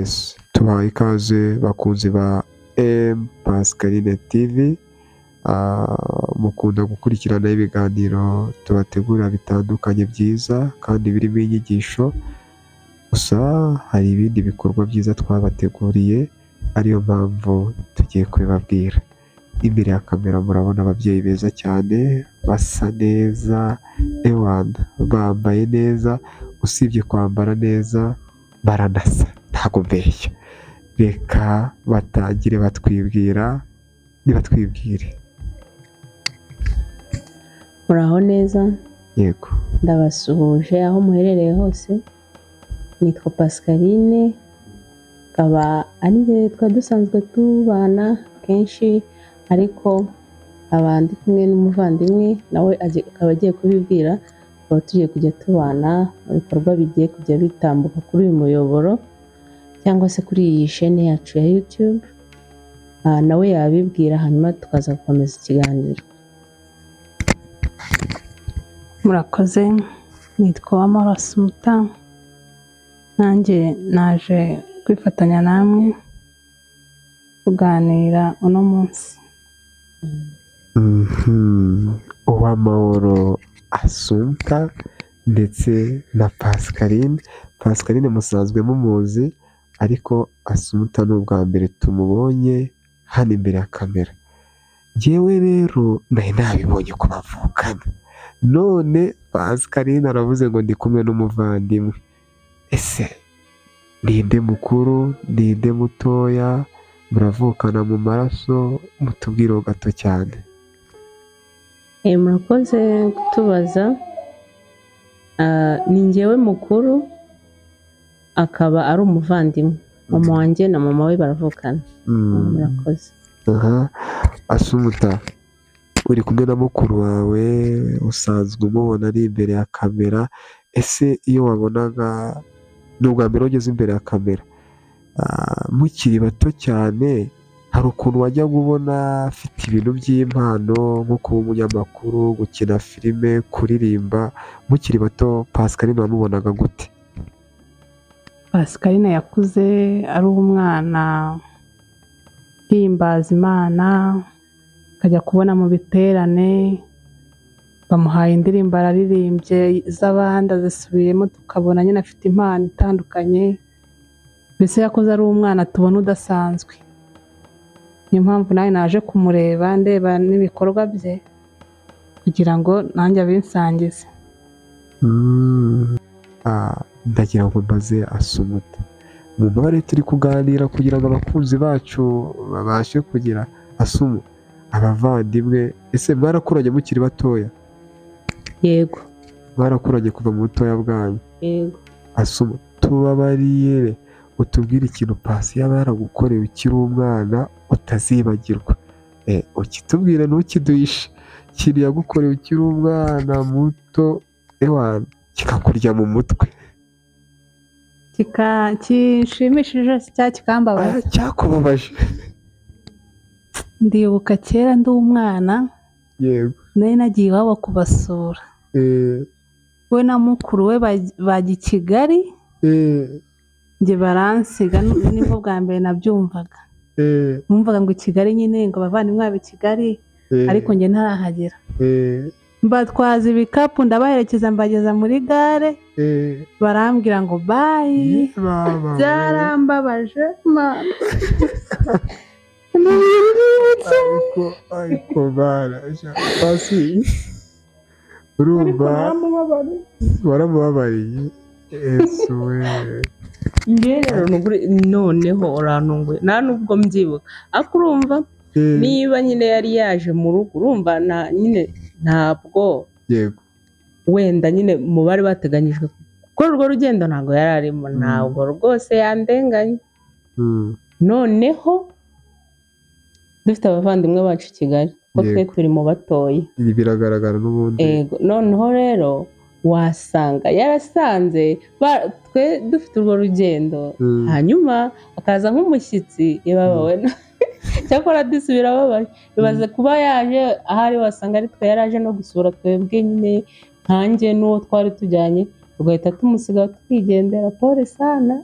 Yes, tubahaye ikaze bakunzi ba M Pascaline TV. Mukunda gukurikirana ibiganiro tubategurira bitandukanye byiza kandi birimo inyigisho. Gusa hari ibindi bikorwa byiza twabateguriye, ariyo mpamvu tugiye kubibabwira. Imbere ya kamera murabona ababyeyi beza cyane, basa neza, bambaye neza, usibye kwambara neza baranasa, ntabwo mbeshya. Reka batangire nibatwibwire. Muraho neza, Yego. ndabasuhuje aho muherereye hose. Nitwa Pascaline, akaba ari njye twari dusanzwe tubana kenshi, ariko ndi kumwe n'umuvandimwe nawe akaba agiye kubibwira. Tukaba tugiye kujya tubana mu bikorwa bigiye kujya bitambuka kuri uyu muyoboro cyangwa se kuri iyi shene yacu ya YouTube. Nawe yabibwira hanyuma tukaza gukomeza ikiganiro. Murakoze, nitwa Uwamahoro Assumpta, nanjye naje kwifatanya namwe kuganira uno munsi. Uwamahoro Assumpta ndetse na Pascaline. Pascaline musanzwe mumuzi, ariko Assumpta ni ubwa mbere tumubonye hano imbere ya kamera. Njyewe rero nari nabibonye ko bavukana, none Pascaline aravuze ngo ndi kumwe n'umuvandimwe. Ese ninde mukuru, ninde mutoya, muravukana mu maraso? Mutubwireho gato cyane. Murakoze kutubaza. Ni njyewe mukuru, akaba ari umuvandimwe. Mama wanjye na mama we baravukana. Murakoze. Assumpta, uri kumwe na mukuru wawe, usanzwe umubona ari imbere ya kamera. Ese iyo wabonaga, ni ubwa mbere ugeze imbere ya kamera, mukiri bato cyane, hari ukuntu wajya ubona afite ibintu by'impano nko kuba umunyamakuru, gukina filime, kuririmba? Mukiri bato Pascaline wamubonaga gute? Pascaline yakuze ari umwana yihimbaza Imana, akajya kubona mu biterane bamuhaye indirimbo araririmbye, iz'abandi azisubiyemo, tukabona nyine afite impano itandukanye. Mbese yakuze ari umwana tubona udasanzwe. Niyo mpamvu nawe naje kumureba, ndeba n'ibikorwa bye kugira ngo nanjye abinsangize. Ndagira ngo mbaze Assumpta, mu mabare turi kuganira kugira ngo abakunzi bacu babashe kugira Assumpta abavandimwe. Ese mwarakuranye mukiri batoya? Yego. Mwarakuranye kuva mu butoya bwanyu? Yego. Assumpta, tubabarire utubwire ikintu Pasi yaba yaragukoreye ukiri umwana utazibagirwa. Ukitubwire ntukiduhishe. Ikintu yagukoreye ukiri umwana muto kikakurya mu mutwe, kinshimishije cyangwa kikambabaza? Cyakubabaje? Ndibuka kera ndi umwana. Yego. nari nagiye iwabo kubasura. We na mukuru we bajya i Kigali, njye baransiga. Nibwo bwa mbere nabyumvaga. Numvaga ngo i Kigali nyine ngo abavandimwe babo i Kigali, ariko njye ntarahagera. Mbatwaza ibikapu ndabaherekeza, mbageza muri gare, barambwira ngo bayi. Byarambabaje Mana. Ariko bana Pasi, urumva waramubabariye? Yesu we. Njye rero noneho urantunguye, nta nubwo mbyibuka. Ariko urumva niba nyine yari yaje mu rugo, urumva nyine ntabwo. Yego. Wenda nyine mu bari bateganyijwe gukora urwo rugendo ntabwo yari arimo, ntabwo rwose yandenganye. Noneho dufite abavandimwe bacu i Kigali, kuko twe turi mu batoya. Ibi biragaragara n'ubundi. Noneho rero wasanga yarasanze twe dufite urwo rugendo, hanyuma akaza nk'umushyitsi. Yababawe cyakora dusubira babaye. Bibaze kuba yaje ahari, wasanga ari twe yaraje no gusura twebwe nyine, nkanjye n'uwo twari tujyanye, tugahita tumusiga tukigendera. Pole sana.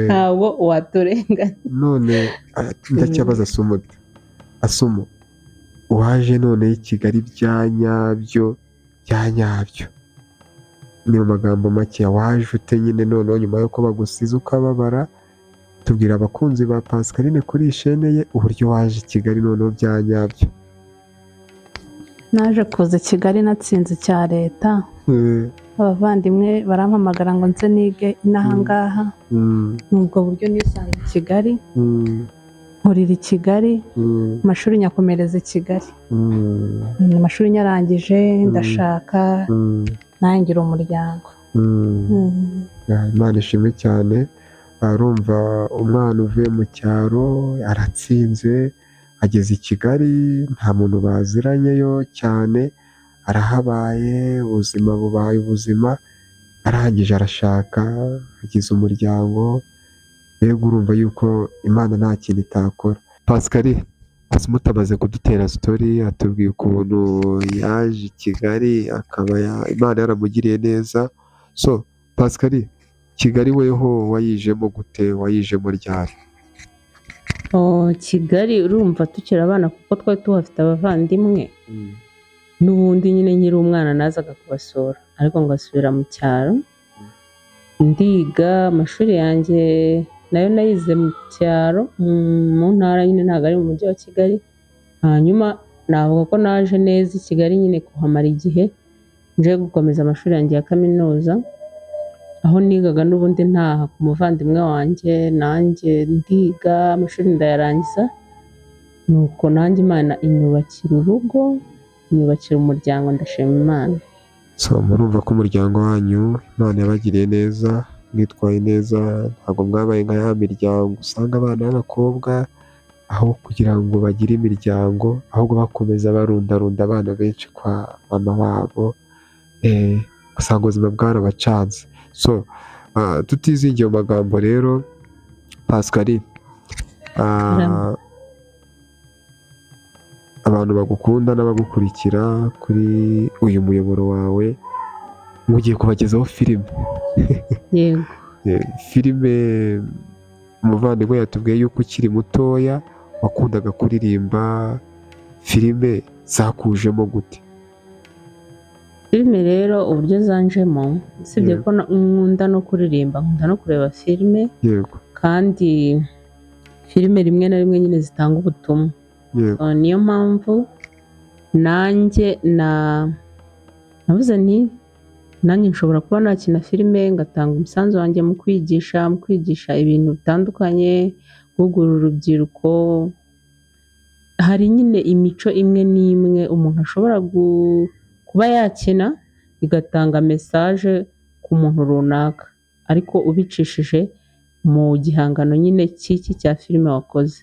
ntabwo waturenganya. none ndacyabaza Asumo waje none i Kigali bya nyabyo ni mu magambo make waje ute nyine noneho nyuma yuko bagusize ukababara, tubwira abakunzi ba Pascaline kuri iyi shene ye uburyo waje i Kigali noneho bya nyabyo. naje kuza i Kigali natsinze icya leta, abavandimwe barampamagara ngo nze nige inaha ngaha, ni ubwo buryo nisanze i Kigali, nkurira i Kigali, amashuri nyakomereza i Kigali, amashuri nyarangije ndashaka nangira umuryango. Imana ishimwe cyane. Arumva umwana uvuye mu cyaro aratsinze ageze i Kigali, nta muntu baziranyeyo cyane, arahabaye, ubuzima bubaye ubuzima, arangije arashaka, agize umuryango. Mbega urumva yuko Imana nta kintu itakora. Pascaline Asumuta amaze kudutera story, atubwiye ukuntu yaje i Kigali akaba Imana yaramugiriye neza. So Pascaline, Kigali weho wayijemo gute, wayijemo ryari? Kigali urumva tukiri abana kuko twari tuhafite abavandimwe, n'ubundi nyine nkiri umwana nazaga kubasura, ariko ngasubira mu cyaro ndiga. Amashuri yanjye nayo nayize mu cyaro mu ntara nyine, ntabwo ari mu mujyi wa Kigali. Hanyuma navuga ko naje neza i Kigali nyine kuhamara igihe, nje gukomeza amashuri yanjye ya kaminuza, aho nigaga n'ubundi ntaha ku muvandimwe wanjye, nanjye ndiga amashuri ndayarangiza, nuko nanjye Imana inyubakira urugo, inyubakira umuryango, ndashima Imana. So murumva ko umuryango wanyu Imana yabagiriye neza, mwitwaye neza, ntabwo mwabaye nka ya miryango usanga abana b'abakobwa aho kugira ngo bagire imiryango ahubwo bakomeza barundarunda abana benshi kwa mama wabo, usanga ubuzima bwarabacanze. So tutizingiye mu magambo rero Pascaline, abantu bagukunda n'abagukurikira kuri uyu muyoboro wawe, mugiye kubagezaho filime. Yego. Filime umuvandimwe yatubwiye yuko ukiri mutoya wakundaga kuririmba, filime zakujemo gute? Filime rero uburyo zanjemo, usibye ko nkunda no kuririmba, nkunda no kureba filime. Yego. Kandi filime rimwe na rimwe nyine zitanga ubutumwa. Yego. Niyo mpamvu nanjye navuze nti nanjye nshobora kuba nakina filime ngatanga umusanzu wanjye mu kwigisha ibintu bitandukanye, guhugura urubyiruko. Hari nyine imico imwe n'imwe umuntu ashobora kuba yakina igatanga mesaje ku muntu runaka, ariko ubicishije mu gihangano nyine cy'iki cya filime wakoze.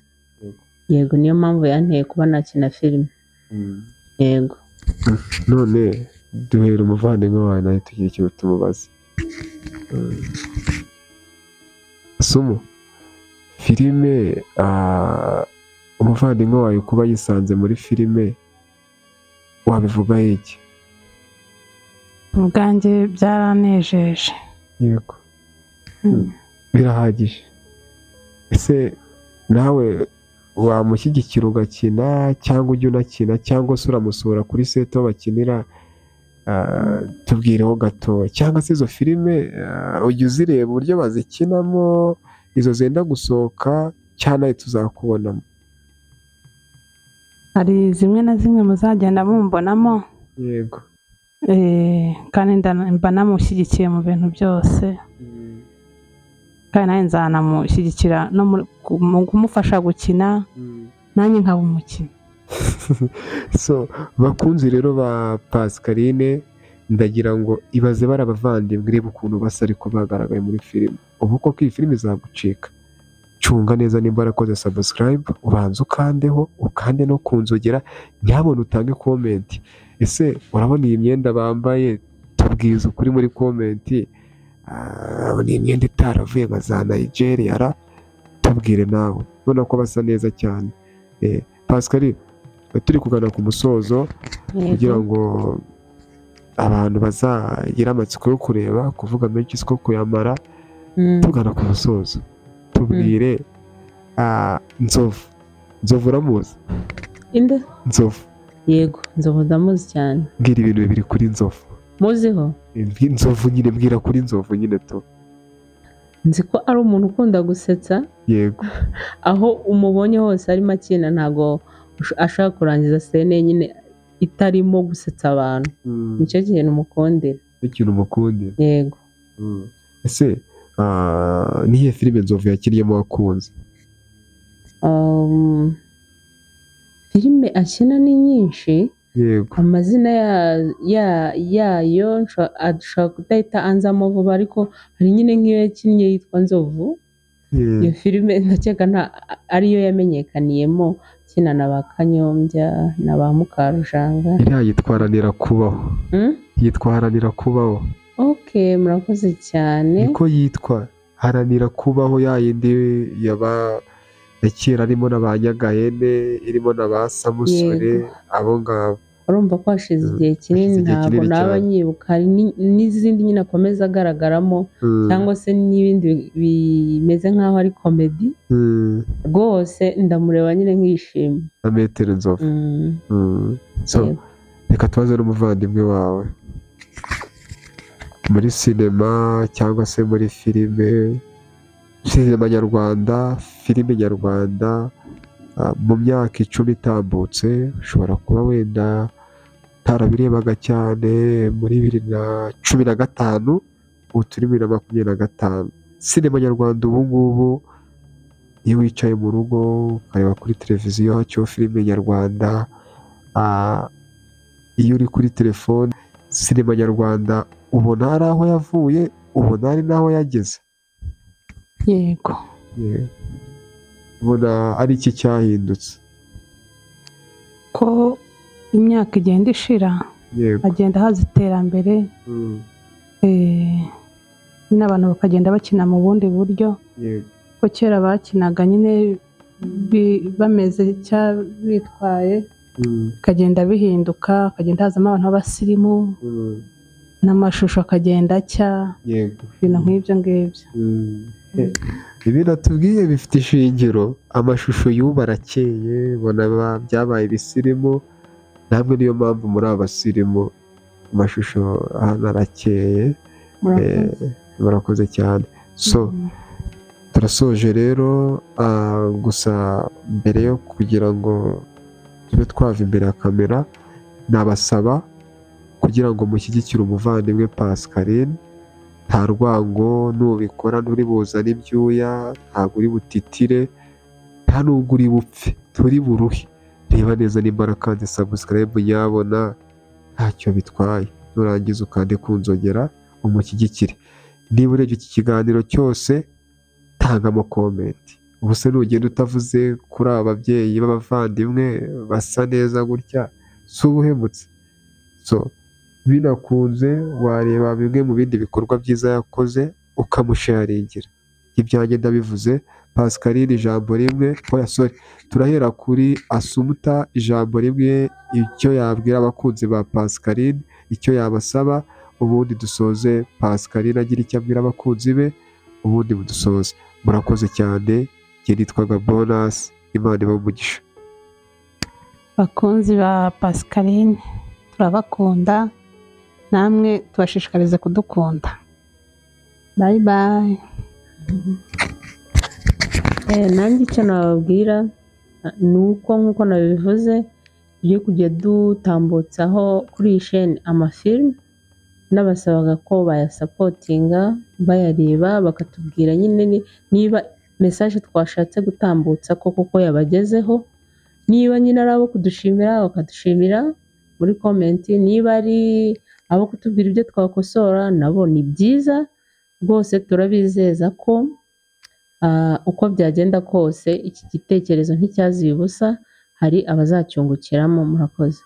Yego, niyo mpamvu yanteye kuba nakina filime. Yego. None duhera umuvandimwe wawe nawe tugira ikintu tumubaza. Asumo, filime umuvandimwe wawe kuba yisanze muri filime wabivugaho iki? ubwanjye byaranejeje. Yego. Birahagije. Ese nawe wamushyigikira ugakina, cyangwa ujya unakina, cyangwa se uramusura kuri seti aho bakinira? Tubwireho gato. Cyangwa se izo filime ujya uzireba uburyo bazikinamo, izo zenda gusohoka cyane tuzakubonamo? Hari zimwe na zimwe muzagenda mumbonamo. Yego. Kandi mba namushyigikiye mu bintu byose, kandi nawe nzanamushyigikira no mu kumufasha gukina, nanjye nkaba umukinnyi. So bakunzi rero ba Pascaline, ndagira ngo ibaze bari abavandimwe, reba ukuntu basa ariko bagaragaye muri filime. Ubu koko iyi filime izagucika. Cunga neza nimba warakoze subscribe, ubanza ukandeho, ukande no kunzogera, nyabona utange comment. Ese urabona iyi myenda bambaye? Tubwiza ukuri muri comment. Ni imyenda itaravuye nka za Nigeria ra? Tubwire nawe. Ubona ko basa neza cyane. Pascaline, turi kugana ku musozo kugira ngo abantu bazagira amatsiko yo kureba, kuvuga menshi siko kuyamara. tugana ku musozo tubwire Nzovu uramuzi? inde Nzovu, yego Nzovu ndamuzi cyane. mbwira ibintu bibiri kuri Nzovu. Muziho? Nzovu nyine, mbwira kuri Nzovu nyine tu. Nzi ko ari umuntu ukunda gusetsa, Yego. aho umubonye hose arimo akina ntago ashaka kurangiza sene nyine itarimo gusetsa abantu. Nicyo kintu umukundira. Ikintu umukundira. Yego. Ese nihe filime Nzovu yakinnyemo wakunze? Filime akina ni nyinshi. Yego. Amazina yayo ashobora kudahita anzamo vuba, ariko hari nyine nk'iyo yakinnye yitwa Nzovu. Iyo filime ndakeka ariyo yamenyekaniyemo, akina na ba Kanyombya na ba Mukarujanga. Iriya yitwa Haranira Kubaho. Yitwa Haranira Kubaho. Okay, murakoze cyane. Niko yitwa Haranira Kubaho, ya yindi ya kera arimo na ba Nyagahene, irimo na ba Samusure, abo ngabo. Urumva ko hashize igihe kinini, ntabwo naba nyibuka. Hari n'izindi nyine akomeza agaragaramo, cyangwa se n'ibindi bimeze nk'aho ari komedi. Rwose ndamureba nyine nkishima. Na Metero Nzovu. Reka tubaze n'umuvandimwe wawe muri sinema cyangwa se muri filime nyarwanda, filime nyarwanda, mu myaka 10 itambutse, ushobora kuba wenda utarabirebaga cyane muri 2015, ubu turi 2025. Sinema nyarwanda ubu ngubu, iyo wicaye mu rugo ukareba kuri televiziyo hacyo filime nyarwanda, iyo uri kuri telefone, sinema nyarwanda ubona hari aho yavuye, ubona hari n'aho yageze. Yego. Ubona ari iki cyahindutse? Ko imyaka igenda ishira, hagenda haza iterambere, n'abantu bakagenda bakina mu bundi buryo. Ko kera bakinaga nyine bameze bitwaye, bikagenda bihinduka, hakagenda hazamo abantu b'abasirimu, n'amashusho akagenda acya, ibintu nk'ibyo ngibyo. Ibi natubwiye bifite ishingiro. Amashusho y'ubu arakeye, ubona byabaye ibisirimu, namwe niyo mpamvu muri abasirimu. Amashusho hano arakeye. Murakoze cyane. Turasoje rero, gusa mbere yo kugira ngo tube twava imbere ya kamera, nabasaba kugira ngo mushyigikire umuvandimwe Pascaline. Nta rwango, nubikora nturi buzane ibyuya, ntabwo uri butitire, nta nubwo uri bupfe, turi buruhe. Reba neza nimba kandi subscribe nyabona, ntacyo bitwaye. Nurangiza ukande ku nzogera umushyigikire. Niba urebye iki kiganiro cyose, tangamo comment. Ubuse nugenda utavuze kuri aba babyeyi b'abavandimwe basa neza gutya, si ubuhemutse. Binakunze wareba bimwe mu bindi bikorwa byiza yakoze ukamusharingira. Ibyanjye ndabivuze. Pascaline ijambo rimwe, turahera kuri Assumpta ijambo rimwe, icyo yabwira abakunzi ba Pascaline, icyo yabasaba, ubundi dusoze Pascaline agira icyo abwira abakunzi be, ubundi budusoze. Murakoze cyane. Njye nitwaga Bonus, Imana ibahe umugisha. Bakunzi ba Pascaline, turabakunda, namwe tubashishikarize kudukunda. Bye bye. Nanjye icyo nababwira ni uko nk'uko nabivuze, tugiye kujya dutambutsaho kuri iyi sheni amafilime, n'abasabaga ko bayasapotinga, bayareba, bakatubwira nyine niba mesaje twashatse gutambutsa koko yabagezeho. Niba nyine ari abo kudushimira bakadushimira muri komenti, niba ari abo kutubwira ibyo twakosora nabo ni byiza rwose. Turabizeza ko uko byagenda kose iki gitekerezo nticyaziye ubusa, hari abazacyungukiramo. Murakoze.